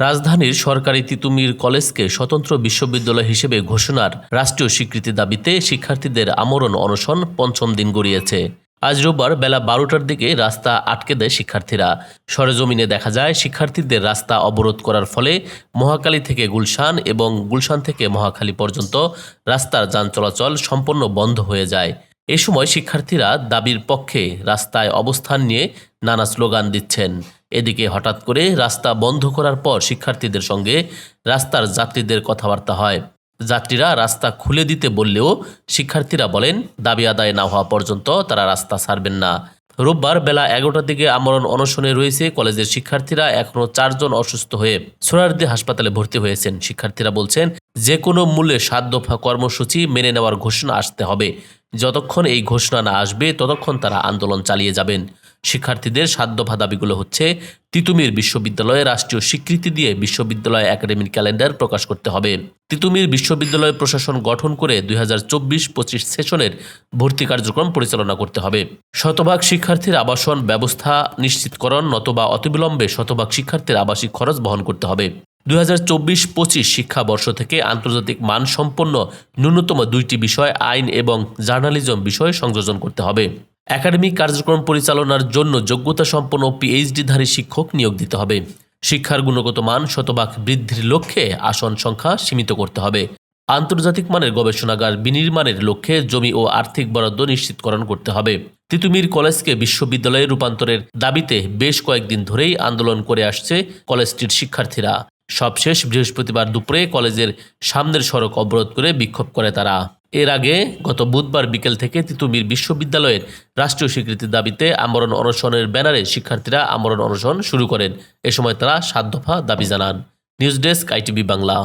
রাজধানীর সরকারি তিতুমির কলেজকে স্বতন্ত্র বিশ্ববিদ্যালয় হিসেবে ঘোষণার রাষ্ট্রীয় স্বীকৃতি দাবিতে শিক্ষার্থীদের আমরণ অনশন পঞ্চম দিন গড়িয়েছে। আজ রোববার বেলা ১২টার দিকে রাস্তা আটকে দেয় শিক্ষার্থীরা। সরেজমিনে দেখা যায় শিক্ষার্থীদের রাস্তা অবরোধ করার ফলে মহাখালী থেকে গুলশান এবং গুলশান থেকে মহাখালী পর্যন্ত রাস্তার যান চলাচল সম্পূর্ণ বন্ধ হয়ে যায়। এ সময় শিক্ষার্থীরা দাবির পক্ষে রাস্তায় অবস্থান নিয়ে নানা স্লোগান দিচ্ছেন। এদিকে হঠাৎ করে রাস্তা বন্ধ করার পর শিক্ষার্থীদের সঙ্গে রাস্তার যাত্রীদের কথাবার্তা হয়। যাত্রীরা রাস্তা খুলে দিতে বললেও শিক্ষার্থীরা বলেন দাবি আদায় না হওয়া পর্যন্ত তারা রাস্তা ছাড়বেন না। রোববার বেলা ১১টার দিকে আমরণ অনশনে রয়েছে কলেজের শিক্ষার্থীরা। এখনও ৪ জন অসুস্থ হয়ে সোহরাওয়ার্দী হাসপাতালে ভর্তি হয়েছেন। শিক্ষার্থীরা বলছেন যে কোনো মূল্যে ৭ দফা কর্মসূচি মেনে নেওয়ার ঘোষণা আসতে হবে। যতক্ষণ এই ঘোষণা না আসবে ততক্ষণ তারা আন্দোলন চালিয়ে যাবেন। শিক্ষার্থীদের ৭ দফা দাবিগুলো হচ্ছে: তিতুমির বিশ্ববিদ্যালয়ে রাষ্ট্রীয় স্বীকৃতি দিয়ে বিশ্ববিদ্যালয় একাডেমিক ক্যালেন্ডার প্রকাশ করতে হবে। তিতুমির বিশ্ববিদ্যালয় প্রশাসন গঠন করে ২০২৪-২৫ সেশনের ভর্তি কার্যক্রম পরিচালনা করতে হবে। শতভাগ শিক্ষার্থীর আবাসন ব্যবস্থা নিশ্চিতকরণ নতবা অতিবিলম্বে শতভাগ শিক্ষার্থীর আবাসিক খরচ বহন করতে হবে। ২০২৪-২৫ শিক্ষাবর্ষ থেকে আন্তর্জাতিক মানসম্পন্ন ন্যূনতম ২টি বিষয় আইন এবং জার্নালিজম বিষয় সংযোজন করতে হবে। একাডেমিক কার্যক্রম পরিচালনার জন্য যোগ্যতা সম্পন্ন পিএইচডিধারী শিক্ষক নিয়োগ দিতে হবে। শিক্ষার গুণগত মান শতভাগ বৃদ্ধির লক্ষ্যে আসন সংখ্যা সীমিত করতে হবে। আন্তর্জাতিক মানের গবেষণাগার বিনির্মাণের লক্ষ্যে জমি ও আর্থিক বরাদ্দ নিশ্চিতকরণ করতে হবে। তিতুমির কলেজকে বিশ্ববিদ্যালয়ে রূপান্তরের দাবিতে বেশ কয়েকদিন ধরেই আন্দোলন করে আসছে কলেজটির শিক্ষার্থীরা। সবশেষ বৃহস্পতিবার দুপুরে কলেজের সামনের সড়ক অবরোধ করে বিক্ষোভ করে তারা। এর আগে গত বুধবার বিকেল থেকে তিতুমির বিশ্ববিদ্যালয়ের রাষ্ট্রীয় স্বীকৃতির দাবিতে আমরণ অনশনের ব্যানারে শিক্ষার্থীরা আমরণ অনশন শুরু করেন। এ সময় তারা ৭ দফা দাবি জানান। News desk, ITV Bangla.